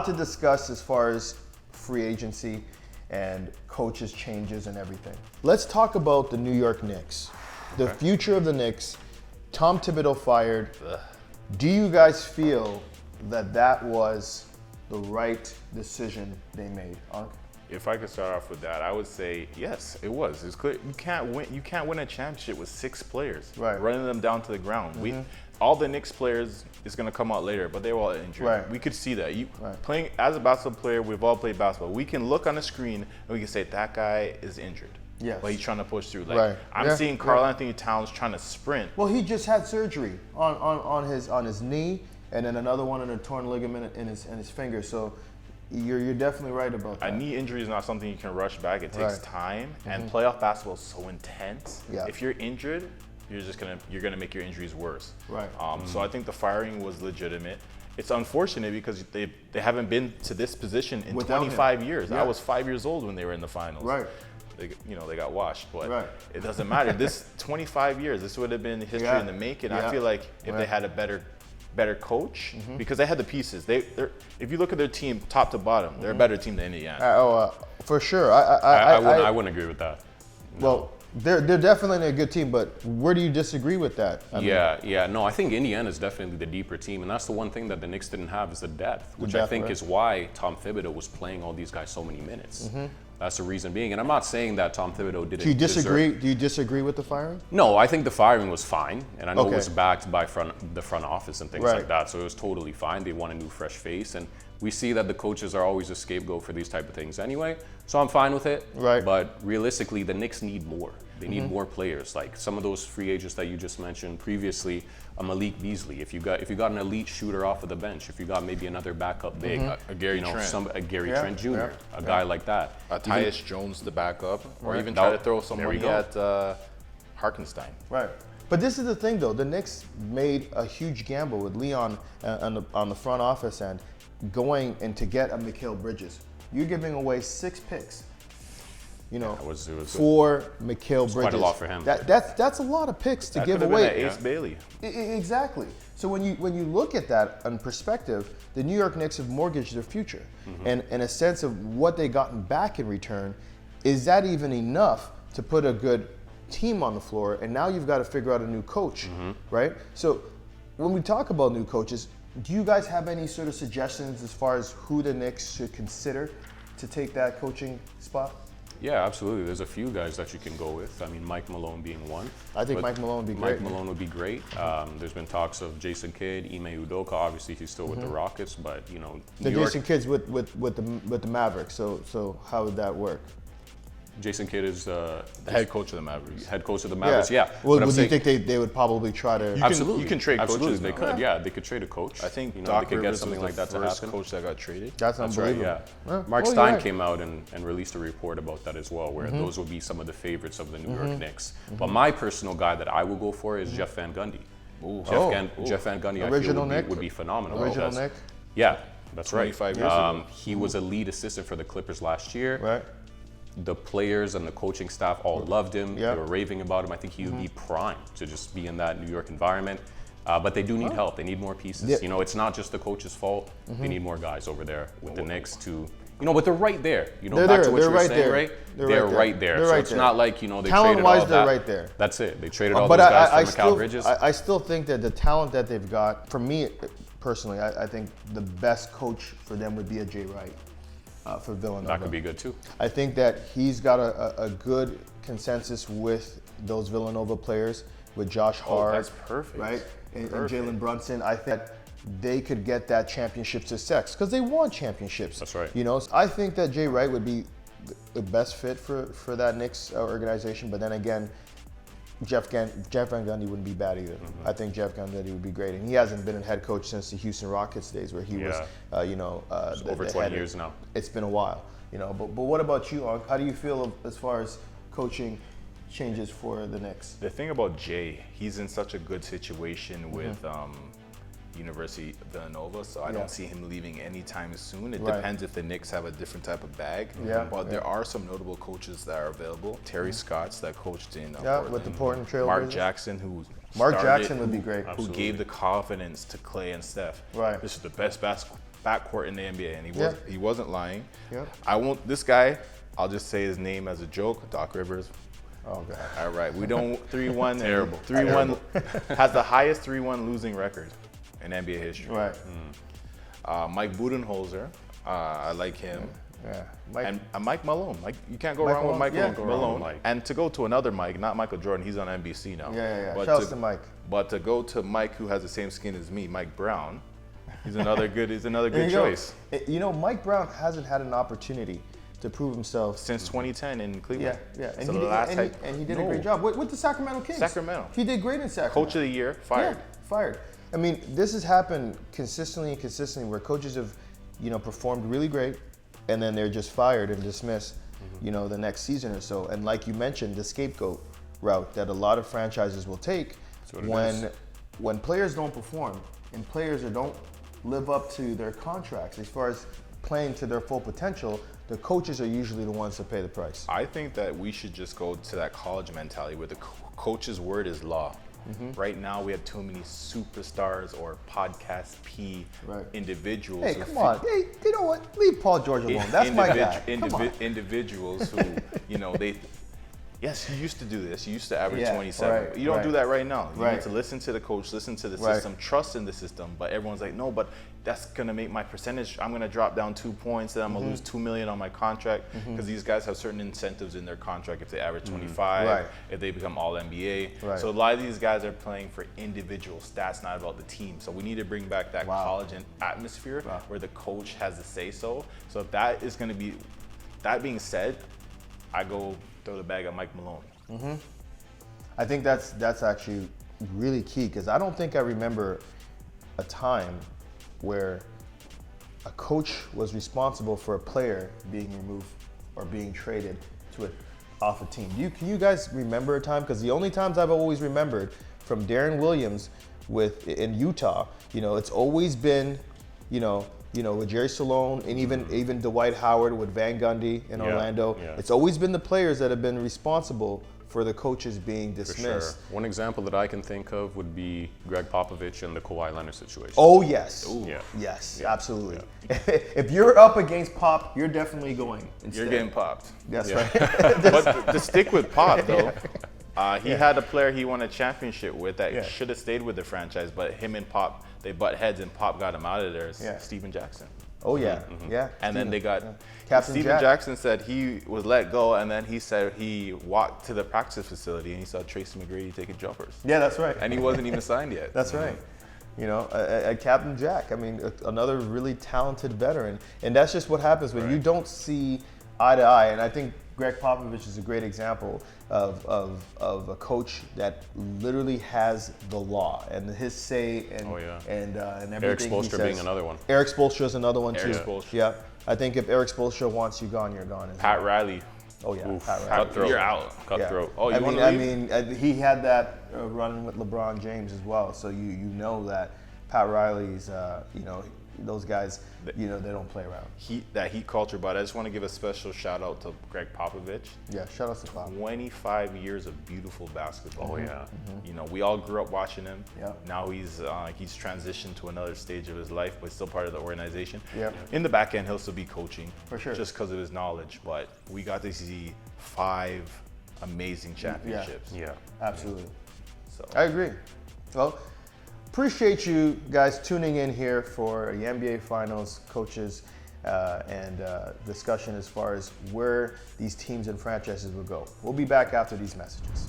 lot to discuss as far as free agency and coaches changes and everything. Let's talk about the New York Knicks. The future of the Knicks. Tom Thibodeau fired. Do you guys feel that that was the right decision they made? Ankh? If I could start off with that, I would say yes, it was. It's clear you can't win a championship with 6 players, Right. running them down to the ground. All the Knicks players is going to come out later, but they were all injured. Right. We could see that. Playing as a basketball player, we've all played basketball. We can look on the screen and we can say that guy is injured. Yes. But he's trying to push through. Like Right. I'm Yeah. seeing Karl Anthony Towns trying to sprint. Well, he just had surgery on his knee, and then another one in a torn ligament in his finger. So you're definitely right about that. A knee injury is not something you can rush back. It takes Right. time, and playoff basketball is so intense. Yeah. If you're injured, you're gonna make your injuries worse. Right. So I think the firing was legitimate. It's unfortunate because they haven't been to this position in Without 25 him. years. Yeah. I was 5 years old when they were in the finals. Right. They got washed, but Right. it doesn't matter. This 25 years, this would have been history Yeah. in the making. Yeah. I feel like if they had a better coach, because they had the pieces. If you look at their team, top to bottom, they're a better team than Indiana. For sure. I wouldn't agree with that. Well, they're definitely a good team, but where do you disagree with that? I mean, No, I think Indiana is definitely the deeper team, and that's the one thing that the Knicks didn't have is the depth, which I depth, think right. is why Tom Thibodeau was playing all these guys so many minutes. That's the reason being, and I'm not saying that Tom Thibodeau didn't. do you disagree? deserve- Do you disagree with the firing? No, I think the firing was fine, and I know Okay. it was backed by the front office and things Right. like that, so it was totally fine. They want a new, fresh face, and we see that the coaches are always a scapegoat for these type of things anyway. So I'm fine with it. Right. But realistically, the Knicks need more. They need more players. Like some of those free agents that you just mentioned previously, a Malik Beasley. If you got an elite shooter off of the bench, if you got maybe another backup big, A Gary Trent. a Gary Yeah, Trent Jr., yeah, a guy like that. Tyus Jones, the backup, or Right. even try to throw There some we money go. at Harkenstein. Right. But this is the thing, though. The Knicks made a huge gamble with Leon on the front office end, going and to get a Mikal Bridges. You're giving away 6 picks. You know, It was for Mikal Bridges. quite a lot for him. That's a lot of picks to That give could have away. been at Ace Bailey. Exactly. So when you look at that in perspective, the New York Knicks have mortgaged their future, and in a sense of what they gotten back in return, is that even enough to put a good team on the floor? And now you've got to figure out a new coach, right? So when we talk about new coaches, do you guys have any sort of suggestions as far as who the Knicks should consider to take that coaching spot? Yeah, absolutely. There's a few guys that you can go with. I mean, Mike Malone being one. I think But Mike Malone would be great. Mike Malone would be great. There's been talks of Jason Kidd, Ime Udoka. Obviously, he's still with the Rockets, but The New York, Jason Kidd's with the Mavericks. So how would that work? Jason Kidd is The head coach of the Mavericks. head coach of the Mavericks. Yeah. Well, But I'm would you saying- think they would probably try to? Absolutely. you can trade Absolutely, coaches they now. could. Yeah, they could trade a coach. I think they Doc could get Rivers something was like the that to first happen. coach that got traded. That's That's right, unbelievable. yeah. Yeah. Mark Well, Stein you're right. came out and released a report about that as well, where those would be some of the favorites of the New Mm-hmm. York Knicks. But my personal guy that I will go for is Jeff Van Gundy. Jeff Van Gundy, I feel Original Knick? would be phenomenal. Original because- Knick? Yeah, that's right. 25 years ago. He was a lead assistant for the Clippers last year. Right. The players and the coaching staff all loved him. Yeah. They were raving about him. I think he would be prime to just be in that New York environment. But they do need help. They need more pieces. Yeah. It's not just the coach's fault. They need more guys over there with the Knicks to, but they're right there. They're Back there. to what They're you were right saying, there. right? They're They're right there. right there. They're So right it's there. not like, they traded Talent-wise, all they're that. right there. That's it. They traded all But those guys I for still, Mikal Bridges. I still think that the talent that they've got, for me personally, I think the best coach for them would be a Jay Wright for Villanova. That could be good too. I think that he's got a good consensus with those Villanova players, with Josh Hart. that's perfect. Right? And Perfect. Jalen Brunson. I think that they could get that championship success because they won championships. That's right. I think that Jay Wright would be the best fit for that Knicks organization. But then again, Jeff Van Gundy wouldn't be bad either. I think Jeff Van Gundy would be great, and he hasn't been a head coach since the Houston Rockets days, where he was, Over 20 years now. It's been a while, But what about you, Ankh? How do you feel as far as coaching changes for the Knicks? The thing about Jay, he's in such a good situation with University of Villanova, so I don't see him leaving anytime soon. It Right. depends if the Knicks have a different type of bag. Yeah. But there are some notable coaches that are available. Terry Scott's that coached in with the Portland Trail Mark Blazers. Jackson, who Mark started- Jackson would be great. Who gave the confidence to Clay and Steph. Right. This is the best backcourt in the NBA, and Yeah. he wasn't lying. Yep. I won't. This guy, I'll just say his name as a joke. Doc Rivers. Oh god. All right, we don't 3-1. Terrible. 3-1 has the highest 3-1 losing record in NBA history. Right. Mike Budenholzer, I like him. Yeah. Mike. And Mike Malone. Like, you can't go Mike wrong with Malone, Mike yeah. Malone. Mike. And to go to another Mike, not Michael Jordan, he's on NBC now. Yeah. But Shouts to Mike. But to go to Mike, who has the same skin as me, Mike Brown, he's another good There good you go. choice. You know, Mike Brown hasn't had an opportunity to prove himself. Since 2010 in Cleveland. Yeah. So the last And he did a No. great job with the Sacramento Kings. Sacramento. He did great in Sacramento. Coach of the year, fired. Yeah, fired. I mean, this has happened consistently where coaches have, performed really great, and then they're just fired and dismissed, the next season or so. And like you mentioned, the scapegoat route that a lot of franchises will take when players don't perform and players don't live up to their contracts as far as playing to their full potential, the coaches are usually the ones that pay the price. I think that we should just go to that college mentality where the coach's word is law. Right now, we have too many superstars or podcast P individuals. Hey, come on. Hey, you know what? Leave Paul George alone. That's my guy. Come on. Individuals who, yes, you used to do this. You used to average 27. Right, you don't do that right now. You Right. need to listen to the coach, listen to the Right. system, trust in the system. But everyone's like, no, but that's going to make my percentage. I'm going to drop down 2 points. Then I'm going to lose $2 million on my contract because these guys have certain incentives in their contract if they average 25, Right. if they become all NBA. Right. So a lot of these guys are playing for individual stats, not about the team. So we need to bring back that college atmosphere where the coach has the say so. So if that is going to be, that being said, I go throw the bag at Mike Malone. I think that's actually really key because I don't think I remember a time where a coach was responsible for a player being removed or being traded off a team. Can you guys remember a time? Because the only times I've always remembered from Darren Williams in Utah, it's always been, with Jerry Salone and even Dwight Howard with Van Gundy in Orlando. Yeah. It's always been the players that have been responsible for the coaches being For dismissed. sure. One example that I can think of would be Greg Popovich and the Kawhi Leonard situation. Oh yes, Yeah. yes, absolutely. If you're up against Pop, you're definitely going. Instead. You're getting popped. That's Yeah. right. But to stick with Pop, though, he had a player he won a championship with that Yeah. should have stayed with the franchise, but him and Pop, they butt heads and Pop got him out of there. Yeah. Steven Jackson. Oh yeah, yeah. And then they got Captain Steven Jack. Jackson said he was let go, and then he said he walked to the practice facility and he saw Tracy McGrady taking jumpers, Yeah, that's right. and he wasn't even signed yet. That's right. Captain Jack. I mean, another really talented veteran, and that's just what happens when you don't see eye to eye. And I think Greg Popovich is a great example of a coach that literally has the law and his say and and everything. Eric he Spoelstra says. being another one. Eric Spoelstra is another one too. Eric Spoelstra. Yeah, I think if Eric Spoelstra wants you gone, you're gone. Pat Riley. Oh yeah, Oof. Pat Riley. Cutthroat. You're out. Cutthroat. Oh, you want to I leave? mean, he had that run with LeBron James as well. So you know that Pat Riley's, those guys, they don't play around. That heat culture, but I just want to give a special shout out to Greg Popovich. Yeah, shout out to Pop. 25 years of beautiful basketball. Oh yeah. We all grew up watching him. Yeah. Now he's transitioned to another stage of his life, but still part of the organization. Yeah. In the back end, he'll still be coaching. For sure. Just because of his knowledge, but we got to see 5 amazing championships. Yeah. Absolutely. So I agree. Well, appreciate you guys tuning in here for the NBA Finals coaches and discussion as far as where these teams and franchises will go. We'll be back after these messages.